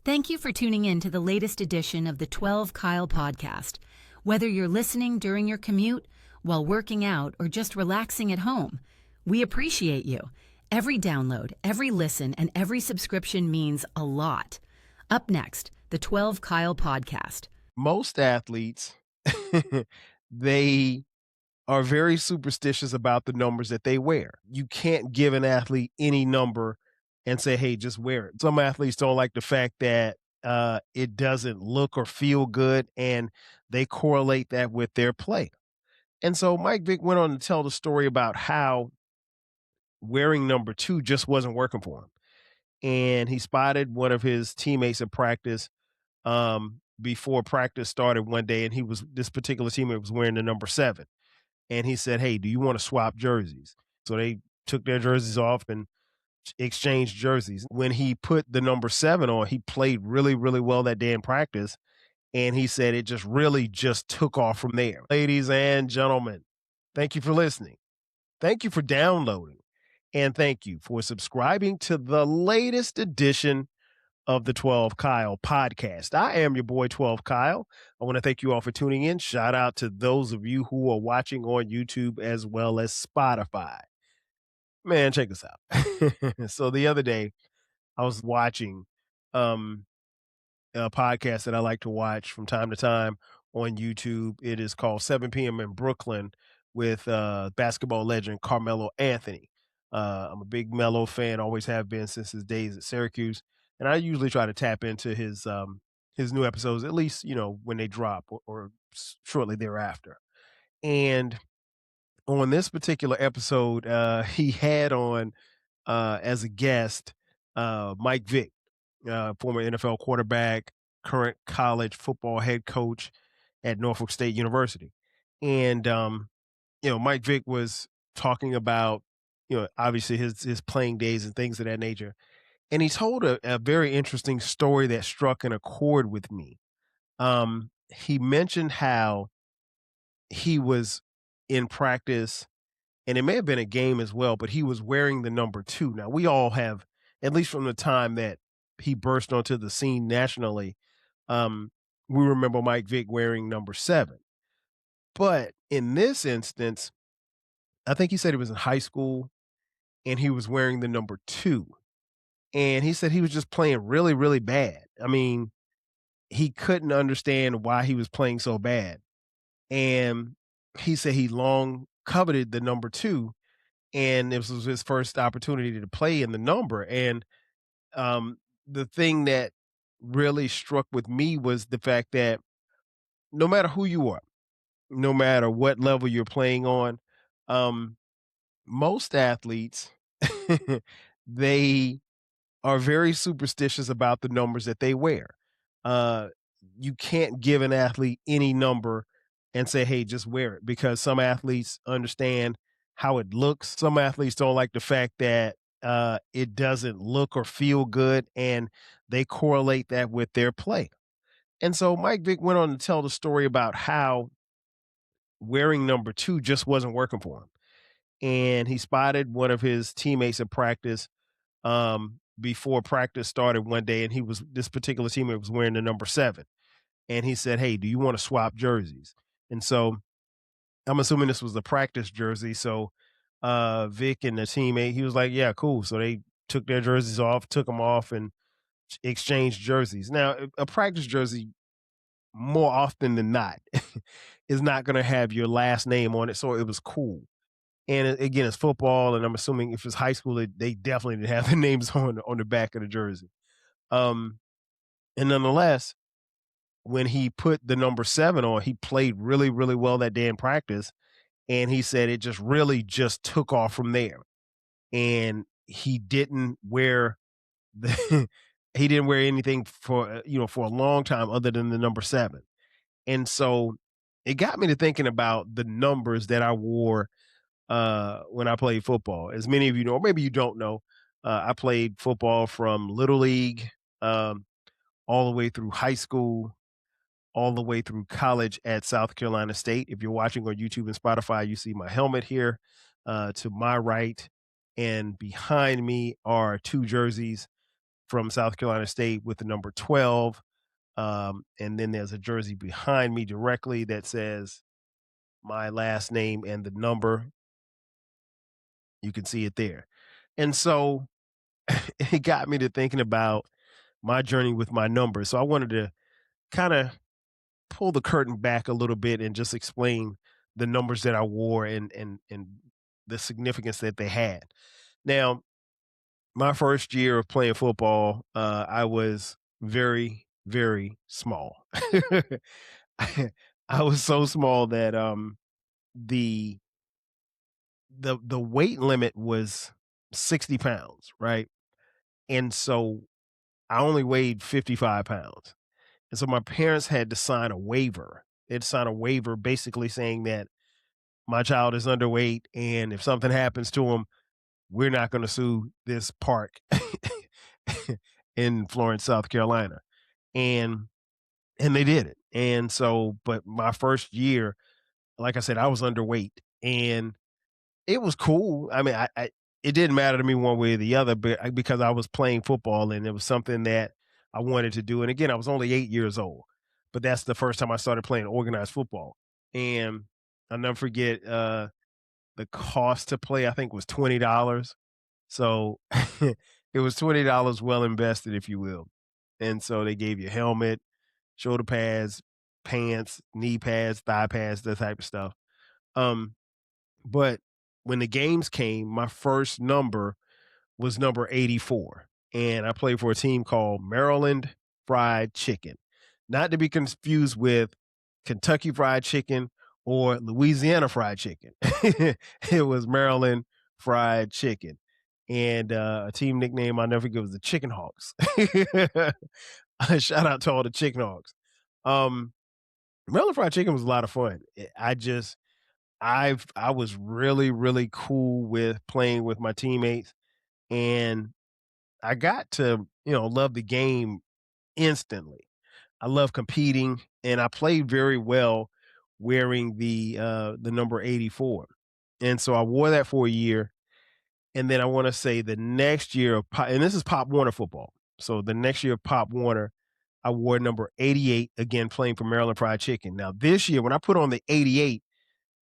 Thank you for tuning in to the latest edition of the 12 Kyle podcast. Whether you're listening during your commute, while working out, or just relaxing at home, we appreciate you. Every download, every listen, and every subscription means a lot. Up next, the 12 Kyle podcast. Most athletes, they are very superstitious about the numbers that they wear. You can't give an athlete any number and say, hey, just wear it. Some athletes don't like the fact that it doesn't look or feel good, and they correlate that with their play. And so Mike Vick went on to tell the story about how wearing number 2 just wasn't working for him. And he spotted one of his teammates at practice before practice started one day, and this particular teammate was wearing the number 7. And he said, hey, do you want to swap jerseys? So they took their jerseys off and exchanged jerseys. When he put the number 7 on, he played really, really well that day in practice. And he said it just took off from there. Ladies and gentlemen, thank you for listening. Thank you for downloading. And thank you for subscribing to the latest edition of the 12 Kyle podcast. I am your boy 12 Kyle. I want to thank you all for tuning in. Shout out to those of you who are watching on YouTube as well as Spotify. Man, check this out. So the other day I was watching a podcast that I like to watch from time to time on YouTube. It is called 7 p.m. in Brooklyn with basketball legend Carmelo Anthony. I'm a big Melo fan, always have been since his days at Syracuse. And I usually try to tap into his new episodes, at least, when they drop or shortly thereafter. And on this particular episode, he had on as a guest Mike Vick, former NFL quarterback, current college football head coach at Norfolk State University. And, Mike Vick was talking about, obviously his playing days and things of that nature. And he told a very interesting story that struck a chord with me. He mentioned how he was in practice, and it may have been a game as well, but he was wearing the number 2. Now, we all have, at least from the time that he burst onto the scene nationally, we remember Mike Vick wearing number 7. But in this instance, I think he said he was in high school and he was wearing the number 2. And he said he was just playing really, really bad. I mean, he couldn't understand why he was playing so bad. And he said he long coveted the number 2, and this was his first opportunity to play in the number. And the thing that really struck with me was the fact that no matter who you are, no matter what level you're playing on, most athletes, they are very superstitious about the numbers that they wear. You can't give an athlete any number and say, hey, just wear it, because some athletes understand how it looks. Some athletes don't like the fact that it doesn't look or feel good, and they correlate that with their play. And so Mike Vick went on to tell the story about how wearing number 2 just wasn't working for him. And he spotted one of his teammates at practice before practice started one day, and this particular teammate was wearing the number 7. And he said, hey, do you want to swap jerseys? And so I'm assuming this was the practice jersey. So Vic and the teammate, he was like, yeah, cool. So they took their jerseys off, took them off, and exchanged jerseys. Now, a practice jersey, more often than not, is not going to have your last name on it. So it was cool. And again, it's football, and I'm assuming if it's high school, they definitely didn't have the names on the back of the jersey. And nonetheless, when he put the number 7 on, he played really, really well that day in practice. And he said it just took off from there. And he didn't wear he didn't wear anything for a long time other than the number 7. And so it got me to thinking about the numbers that I wore when I played football. As many of you know, or maybe you don't know, I played football from Little League all the way through high school, all the way through college at South Carolina State. If you're watching on YouTube and Spotify, you see my helmet here to my right, and behind me are 2 jerseys from South Carolina State with the number 12. And then there's a jersey behind me directly that says my last name and the number. You can see it there. And so it got me to thinking about my journey with my numbers. So I wanted to kind of pull the curtain back a little bit and just explain the numbers that I wore and the significance that they had. Now, my first year of playing football, I was very, very small. I was so small that the the weight limit was 60 pounds, right? And so I only weighed 55 pounds. And so my parents had to sign a waiver. They had to sign a waiver basically saying that my child is underweight, and if something happens to him, we're not going to sue this park in Florence, South Carolina. And they did it. And so, but my first year, like I said, I was underweight, and it was cool. I mean, I it didn't matter to me one way or the other, but because I was playing football and it was something that I wanted to do. And again, I was only 8 years old, but that's the first time I started playing organized football. And I'll never forget the cost to play. I think was $20. So it was $20 well invested, if you will. And so they gave you a helmet, shoulder pads, pants, knee pads, thigh pads, that type of stuff. Um, but when the games came, my first number was number 84. And I played for a team called Maryland Fried Chicken. Not to be confused with Kentucky Fried Chicken or Louisiana Fried Chicken. It was Maryland Fried Chicken. And a team nickname I'll never forget was the Chicken Hawks. Shout out to all the Chicken Hawks. Um, Maryland Fried Chicken was a lot of fun. I was really, really cool with playing with my teammates, and I got to, love the game instantly. I love competing, and I played very well wearing the number 84. And so I wore that for a year, and then I want to say the next year of and this is Pop Warner football. So the next year of Pop Warner, I wore number 88 again, playing for Maryland Fried Chicken. Now this year, when I put on the 88,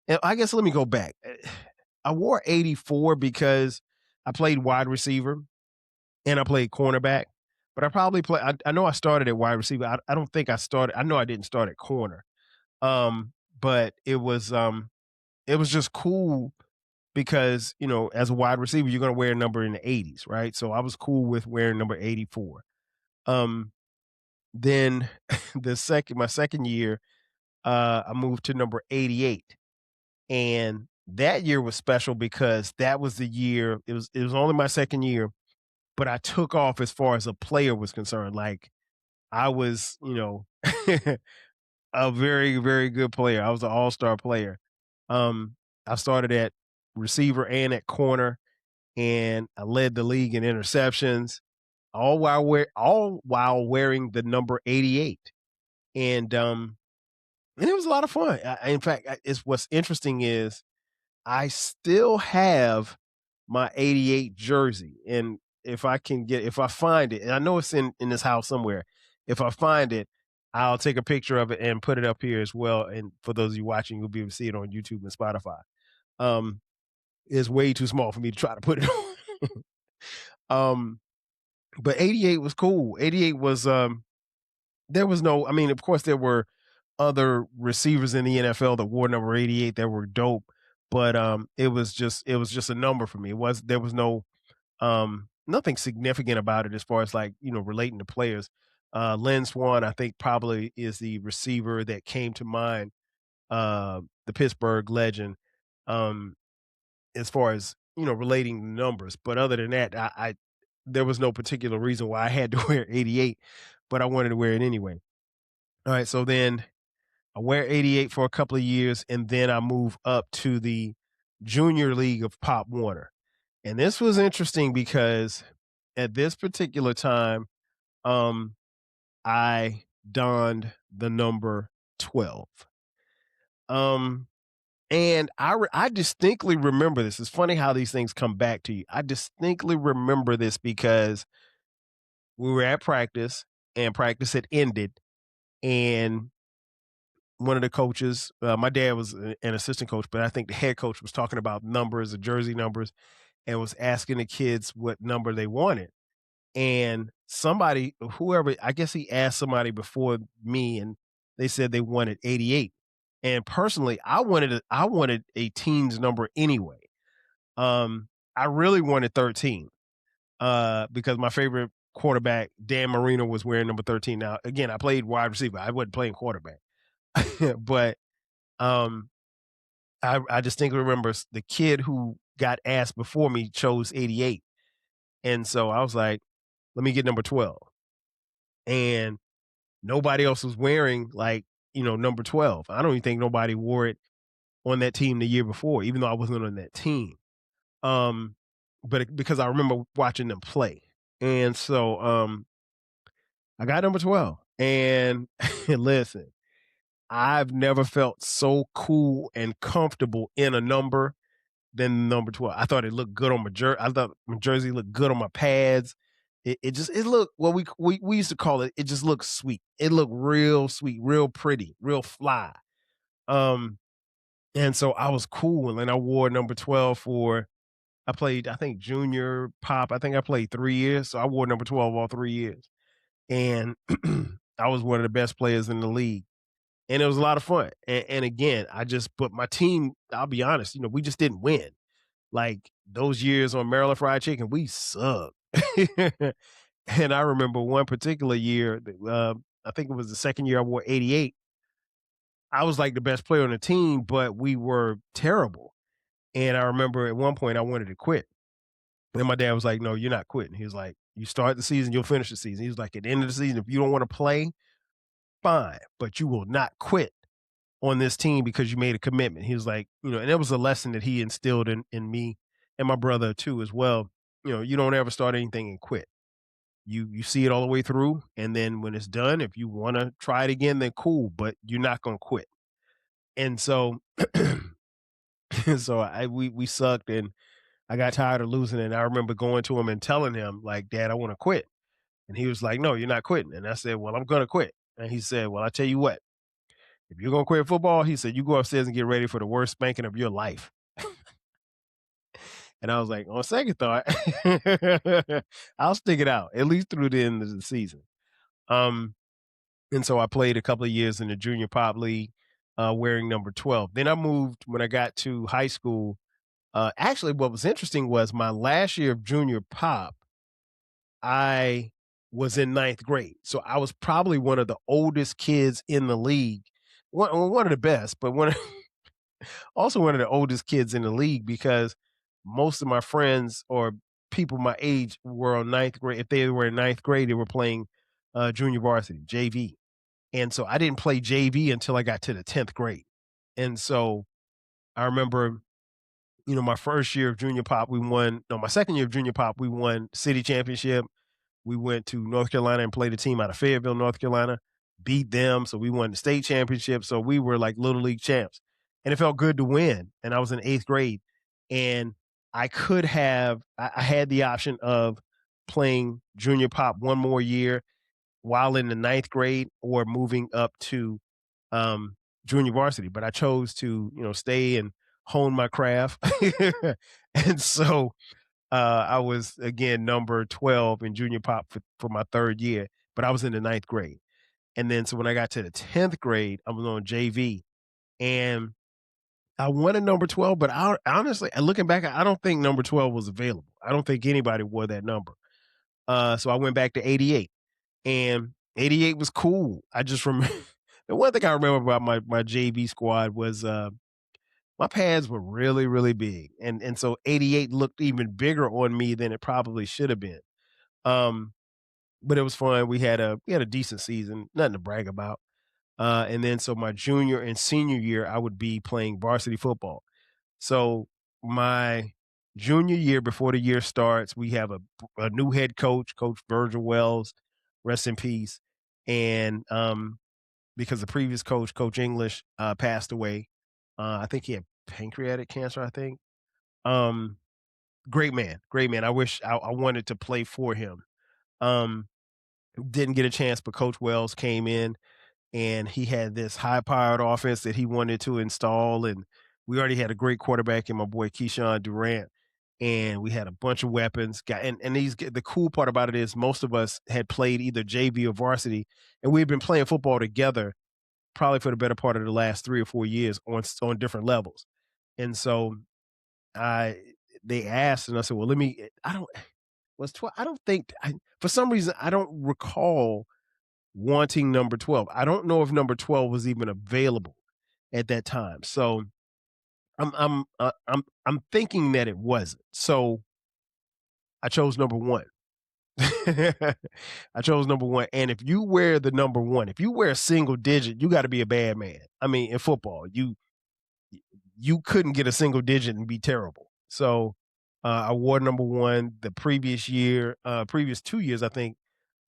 and I guess let me go back. I wore 84 because I played wide receiver and I played cornerback. But I probably play. I know I started at wide receiver. I don't think I started. I know I didn't start at corner. But it was just cool because as a wide receiver, you're going to wear a number in the 80s, right? So I was cool with wearing number 84. Um, then my second year, I moved to number 88. And that year was special because that was the year it was only my second year, but I took off as far as a player was concerned. Like I was, a very, very good player. I was an all-star player. Um, I started at receiver and at corner, and I led the league in interceptions, all while wearing the number 88. And it was a lot of fun. In fact, it's what's interesting is I still have my 88 jersey. And if I find it, and I know it's in this house somewhere, if I find it, I'll take a picture of it and put it up here as well. And for those of you watching, you'll be able to see it on YouTube and Spotify. Um, it's way too small for me to try to put it on. But 88 was cool. 88 was, there was no, I mean, of course there were other receivers in the NFL that wore number 88 that were dope, but it was just a number for me. There was no nothing significant about it as far as like, relating to players. Lynn Swan, I think probably is the receiver that came to mind, the Pittsburgh legend, um, as far as, relating numbers. But other than that, I there was no particular reason why I had to wear 88, but I wanted to wear it anyway. All right, so then I wear 88 for a couple of years, and then I move up to the junior league of Pop Warner. And this was interesting because at this particular time, um, I donned the number 12. Um, and I distinctly remember this. It's funny how these things come back to you. I distinctly remember this because we were at practice, and practice had ended, and one of the coaches, my dad was an assistant coach, but I think the head coach was talking about numbers, the jersey numbers, and was asking the kids what number they wanted. And somebody, whoever, I guess he asked somebody before me, and they said they wanted 88. And personally, I wanted a team's number anyway. I really wanted 13 because my favorite quarterback, Dan Marino, was wearing number 13. Now, again, I played wide receiver. I wasn't playing quarterback. But um, I distinctly remember the kid who got asked before me chose 88. And so I was like, let me get number 12. And nobody else was wearing like, number 12. I don't even think nobody wore it on that team the year before, even though I wasn't on that team. Um, because I remember watching them play. And so I got number 12. And listen, I've never felt so cool and comfortable in a number than number 12. I thought it looked good on my jersey. I thought my jersey looked good on my pads. It looked, well, we used to call it, it just looked sweet. It looked real sweet, real pretty, real fly. Um, and so I was cool. And then I wore number 12 I played, I think, junior pop. I think I played 3 years. So I wore number 12 all 3 years. And I was one of the best players in the league. And it was a lot of fun. And again, but my team, I'll be honest, we just didn't win. Like those years on Maryland Fried Chicken, we sucked. And I remember one particular year, I think it was the second year I wore 88. I was like the best player on the team, but we were terrible. And I remember at one point I wanted to quit. And my dad was like, "No, you're not quitting." He was like, "You start the season, you'll finish the season." He was like, "At the end of the season, if you don't want to play, fine, but you will not quit on this team because you made a commitment." He was like, and it was a lesson that he instilled in me and my brother too as well. You don't ever start anything and quit. You see it all the way through, and then when it's done, if you want to try it again, then cool, but you're not gonna quit. And so, so we sucked, and I got tired of losing. And I remember going to him and telling him, like, "Dad, I want to quit." And he was like, "No, you're not quitting." And I said, "Well, I'm gonna quit." And he said, "Well, I tell you what, if you're gonna quit football," he said, "you go upstairs and get ready for the worst spanking of your life." And I was like, on second thought, I'll stick it out at least through the end of the season. Um, and so I played a couple of years in the junior pop league, wearing number 12. Then I moved when I got to high school. Actually, what was interesting was my last year of junior pop, I was in ninth grade. So I was probably one of the oldest kids in the league. One of the best, but also one of the oldest kids in the league because most of my friends or people my age were on ninth grade. If they were in ninth grade, they were playing junior varsity, JV. And so I didn't play JV until I got to the 10th grade. And so I remember, my first year of junior pop, my second year of junior pop, we won city championship. We went to North Carolina and played a team out of Fayetteville, North Carolina, beat them. So we won the state championship. So we were like little league champs. And it felt good to win. And I was in eighth grade. And I had the option of playing junior pop one more year while in the ninth grade or moving up to um, junior varsity. But I chose to, stay and hone my craft. And so I was again number 12 in junior pop for my third year, but I was in the ninth grade. And then so when I got to the 10th grade, I was on JV and I wanted number 12, but honestly, looking back, I don't think number 12 was available. I don't think anybody wore that number. So I went back to 88 and 88 was cool. I just remember the one thing I remember about my JV squad was my pads were really, really big. And so 88 looked even bigger on me than it probably should have been. Um, but it was fun. We had a decent season, nothing to brag about. And then so my junior and senior year, I would be playing varsity football. So my junior year, before the year starts, we have a new head coach, Coach Virgil Wells, rest in peace. And because the previous coach, Coach English, passed away. I think he had pancreatic cancer, I think. Um, great man, great man. I wish I wanted to play for him. Um, Didn't get a chance, but Coach Wells came in and he had this high-powered offense that he wanted to install, and we already had a great quarterback in my boy Keyshawn Durant, and we had a bunch of weapons. And the cool part about it is most of us had played either JV or varsity, and we had been playing football together probably for the better part of the last 3 or 4 years on different levels. And so I they asked, and I said, "Well, let me." I don't was 12. I don't think for some reason I don't recall wanting number 12. I don't know if number 12 was even available at that time. So I'm thinking that it wasn't. So I chose number 1. I chose number 1. And if you wear the number 1, if you wear a single digit, you got to be a bad man. I mean, in football, you couldn't get a single digit and be terrible. So I wore number 1 the previous year, previous 2 years, I think.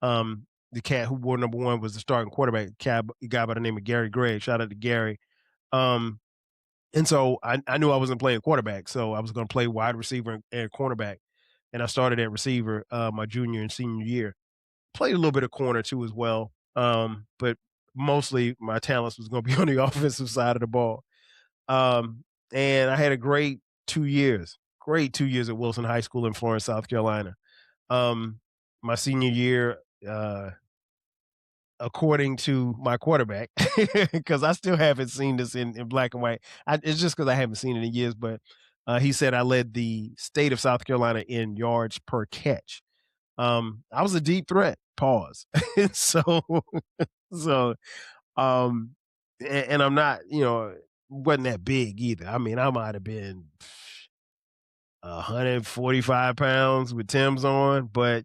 The cat who wore number 1 was the starting quarterback, a guy by the name of Gary Gray. Shout out to Gary. Um, and so I knew I wasn't playing quarterback, so I was going to play wide receiver and cornerback. And I started at receiver my junior and senior year. Played a little bit of corner too as well, but mostly my talents was going to be on the offensive side of the ball. Um, and I had a great 2 years at Wilson High School in Florence, South Carolina. My senior year, according to my quarterback, because I still haven't seen this in black and white. It's just because I haven't seen it in years, but he said I led the state of South Carolina in yards per catch. I was a deep threat. Pause. so, so, um, and I'm not, wasn't that big either. I mean, I might have been 145 pounds with Tim's on, but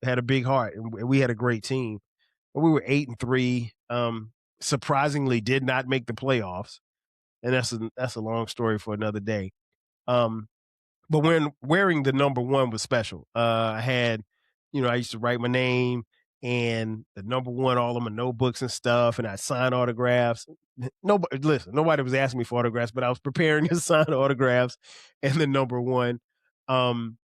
had a big heart, and we had a great team. We were 8-3. Surprisingly, did not make the playoffs, and that's a long story for another day. Um, but when wearing the number 1 was special. I had, I used to write my name and the number 1 all of my notebooks and stuff, and I sign autographs. Nobody was asking me for autographs, but I was preparing to sign autographs and the number 1. Um,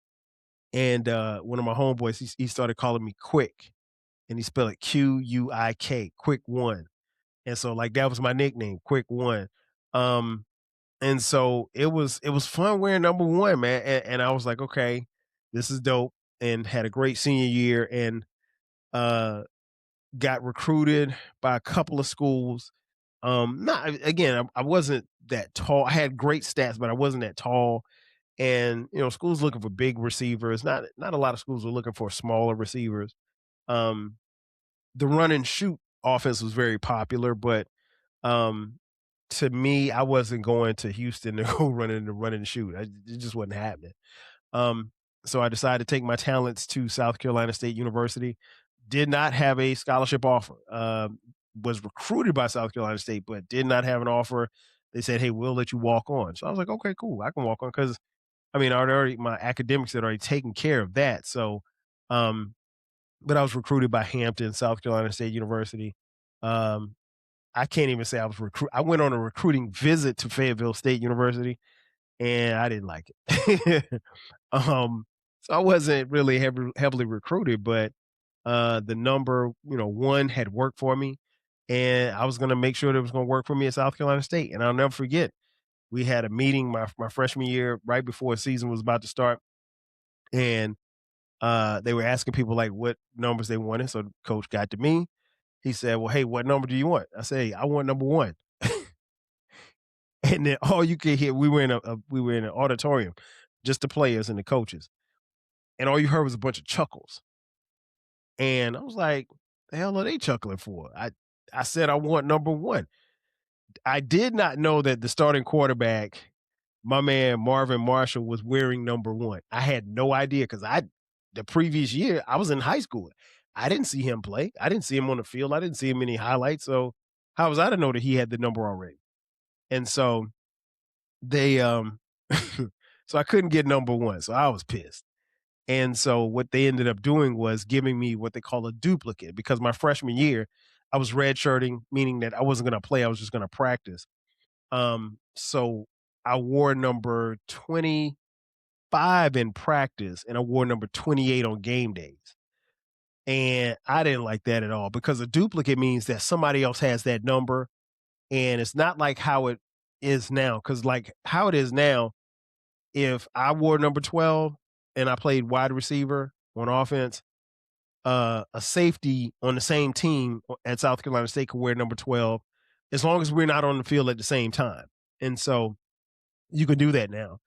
and one of my homeboys, he started calling me Quick, and he spelled it Quik, Quick One. And so like that was my nickname, Quick One. Um, and so it was fun wearing number 1, man. And I was like, okay, this is dope. And had a great senior year, and uh got recruited by a couple of schools. Not again, I wasn't that tall. I had great stats, but I wasn't that tall. And schools looking for big receivers. Not a lot of schools were looking for smaller receivers. Um, the run and shoot offense was very popular, but um, to me, I wasn't going to Houston to go run and shoot. It just wasn't happening. Um, so I decided to take my talents to South Carolina State University. Did not have a scholarship offer. Was recruited by South Carolina State, but did not have an offer. They said, "Hey, we'll let you walk on." So I was like, "Okay, cool. I can walk on," because I mean, my academics had already taken care of that. So, um, but I was recruited by Hampton, South Carolina State University. Um, I can't even say I was I went on a recruiting visit to Fayetteville State University, and I didn't like it. um, so I wasn't really heavily recruited, but the number 1 had worked for me, and I was going to make sure that it was going to work for me at South Carolina State. And I'll never forget, we had a meeting my freshman year right before the season was about to start, and they were asking people like what numbers they wanted. So the coach got to me. He said, "Well, hey, what number do you want?" I say, "I want number 1." And then all you could hear, we were in an auditorium, just the players and the coaches, and all you heard was a bunch of chuckles. And I was like, "The hell are they chuckling for?" I said, "I want number 1." I did not know that the starting quarterback, my man Marvin Marshall, was wearing number 1. I had no idea, because the previous year I was in high school. I didn't see him play. I didn't see him on the field. I didn't see him any highlights. So how was I to know that he had the number already? And so they so I couldn't get number 1. So I was pissed. And so what they ended up doing was giving me what they call a duplicate, because my freshman year I was redshirting, meaning that I wasn't going to play. I was just going to practice. So I wore number 25 in practice, and I wore number 28 on game days. And I didn't like that at all because a duplicate means that somebody else has that number. And it's not like how it is now. Cause like how it is now, if I wore number 12 and I played wide receiver on offense, a safety on the same team at South Carolina State could wear number 12 as long as we're not on the field at the same time. And so you can do that now.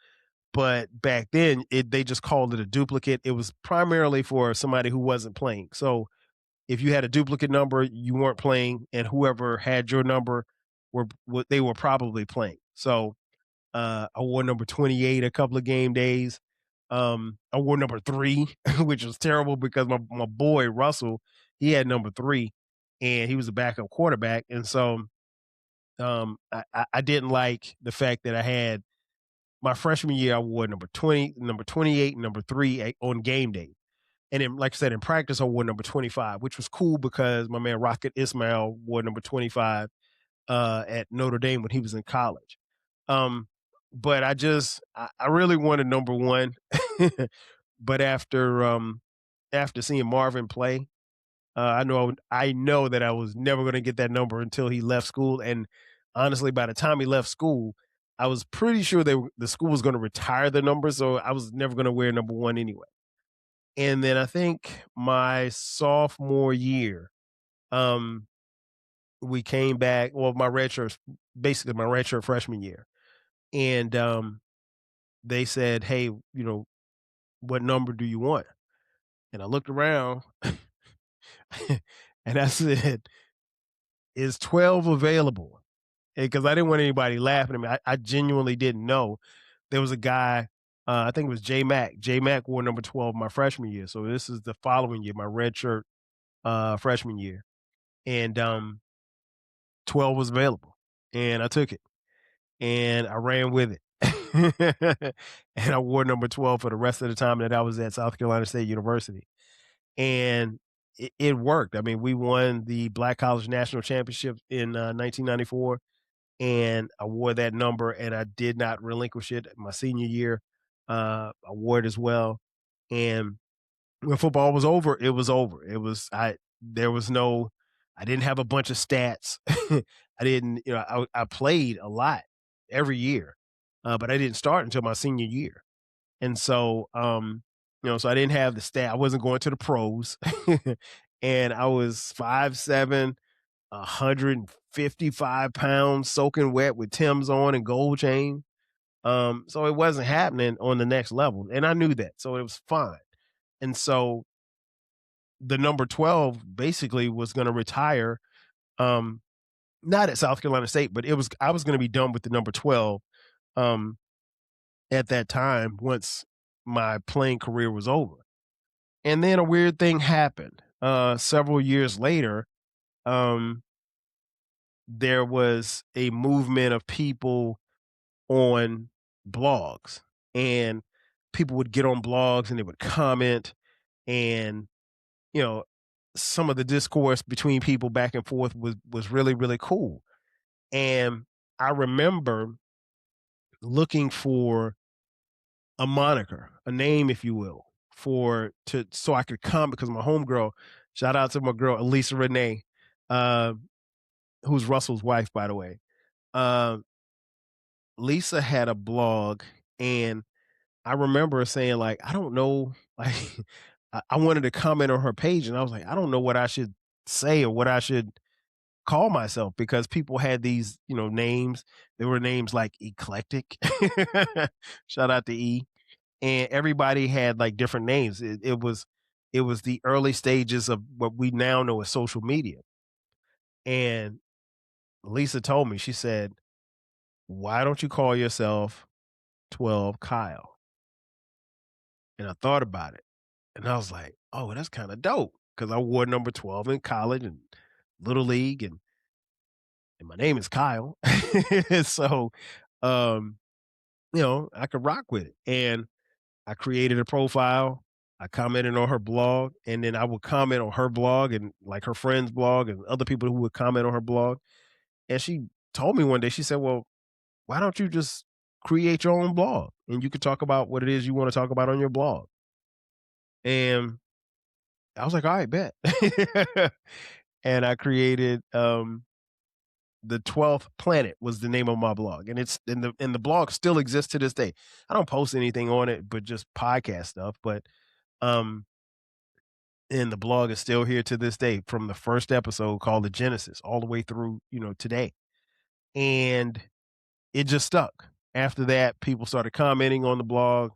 But back then, they just called it a duplicate. It was primarily for somebody who wasn't playing. So if you had a duplicate number, you weren't playing, and whoever had your number they were probably playing. So I wore number 28 a couple of game days. I wore number 3, which was terrible because my boy Russell, he had number 3, and he was a backup quarterback, and so I didn't like the fact that I had my freshman year. I wore number 20, number 28, and number 3 on game day. And then, like I said, in practice, I wore number 25, which was cool because my man Rocket Ismail wore number 25 at Notre Dame when he was in college. Um, but I really wanted number 1. But after seeing Marvin play, I know that I was never going to get that number until he left school. And honestly, by the time he left school, I was pretty sure the school was going to retire the number, so I was never going to wear number 1 anyway. And then I think my sophomore year, um, we came back. Well, basically my redshirt freshman year, and they said, "Hey, what number do you want?" And I looked around, and I said, "Is 12 available?" Because I didn't want anybody laughing at me. I genuinely didn't know. There was a guy, I think it was J Mac. J Mac wore number 12 my freshman year. So this is the following year, my red shirt freshman year. And 12 was available. And I took it and I ran with it. And I wore number 12 for the rest of the time that I was at South Carolina State University. And it worked. I mean, we won the Black College National Championship in 1994, and I wore that number, and I did not relinquish it my senior year. I wore it as well, and when football was over, it was over. There was no, I didn't have a bunch of stats. I didn't, I played a lot every year, but I didn't start until my senior year. And so, so I didn't have the stat. I wasn't going to the pros, and I was 5'7", 155 pounds, soaking wet with Tim's on and gold chain. So it wasn't happening on the next level, and I knew that, so it was fine. And so the number 12 basically was going to retire. Not at South Carolina State, but I was going to be done with the number 12 um, at that time once my playing career was over. And then a weird thing happened. Several years later, um, there was a movement of people on blogs, and people would get on blogs and they would comment, and you know some of the discourse between people back and forth was really, really cool. And I remember looking for a moniker, a name, if you will, so I could come, because my homegirl, shout out to my girl Elisa Renee, uh, who's Russell's wife, by the way. Uh, Lisa had a blog, and I remember saying, like, I don't know, like, I wanted to comment on her page, and I was like, I don't know what I should say or what I should call myself, because people had these, names. There were names like Eclectic. Shout out to E. And everybody had like different names. It was the early stages of what we now know as social media. And Lisa told me, she said, "Why don't you call yourself 12 Kyle?" And I thought about it, and I was like, "Oh, that's kind of dope," because I wore number 12 in college and little league, and my name is Kyle. So, um, I could rock with it. And I created a profile. I commented on her blog, and then I would comment on her blog and like her friend's blog and other people who would comment on her blog. And she told me one day, she said, "Well, why don't you just create your own blog and you can talk about what it is you want to talk about on your blog?" And I was like, all right, bet. And I created the 12th Planet was the name of my blog. And it's and the blog still exists to this day. I don't post anything on it, but just podcast stuff. But um and the blog is still here to this day from the first episode called The Genesis all the way through, today. And it just stuck. After that, people started commenting on the blog.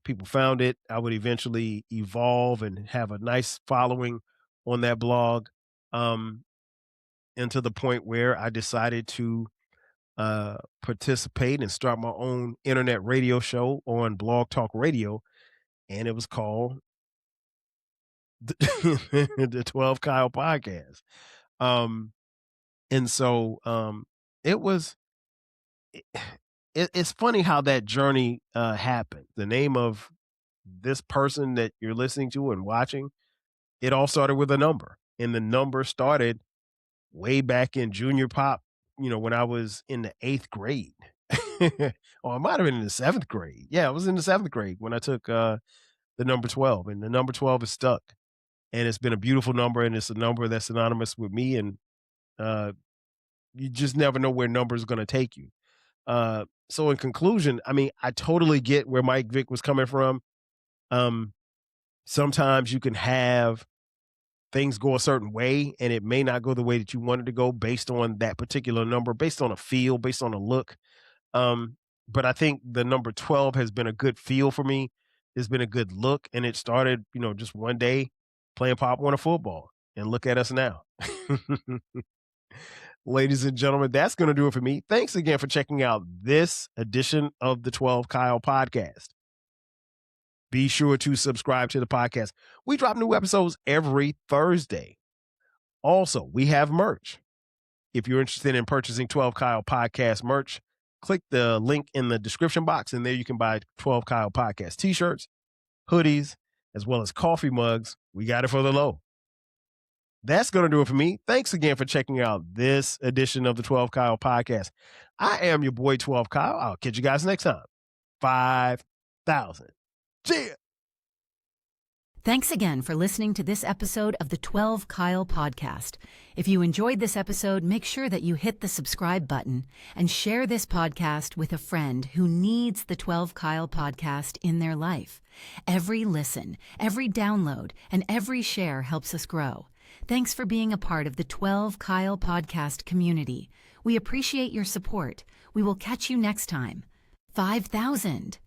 People found it. I would eventually evolve and have a nice following on that blog. Um, and to the point where I decided to participate and start my own internet radio show on Blog Talk Radio. And it was called the 12 Kyle Podcast. Um, and so it was, it's funny how that journey happened. The name of this person that you're listening to and watching, it all started with a number. And the number started way back in junior pop, when I was in the 8th grade. Or I might have been in the 7th grade. Yeah, I was in the 7th grade when I took the number 12. And the number 12 is stuck. And it's been a beautiful number, and it's a number that's synonymous with me. And you just never know where number is going to take you. So in conclusion, I mean, I totally get where Mike Vick was coming from. Sometimes you can have things go a certain way and it may not go the way that you wanted to go based on that particular number, based on a feel, based on a look. But I think the number 12 has been a good feel for me. It's been a good look. And it started, just one day playing Pop Warner football, and look at us now. Ladies and gentlemen, that's going to do it for me. Thanks again for checking out this edition of the 12 Kyle Podcast. Be sure to subscribe to the podcast. We drop new episodes every Thursday. Also, we have merch. If you're interested in purchasing 12 Kyle Podcast merch, click the link in the description box, and there you can buy 12 Kyle Podcast t-shirts, hoodies, as well as coffee mugs. We got it for the low. That's going to do it for me. Thanks again for checking out this edition of the 12 Kyle Podcast. I am your boy 12 Kyle. I'll catch you guys next time. 5,000. See ya. Thanks again for listening to this episode of the 12 Kyle Podcast. If you enjoyed this episode, make sure that you hit the subscribe button and share this podcast with a friend who needs the 12 Kyle Podcast in their life. Every listen, every download, and every share helps us grow. Thanks for being a part of the 12 Kyle Podcast community. We appreciate your support. We will catch you next time. 5,000.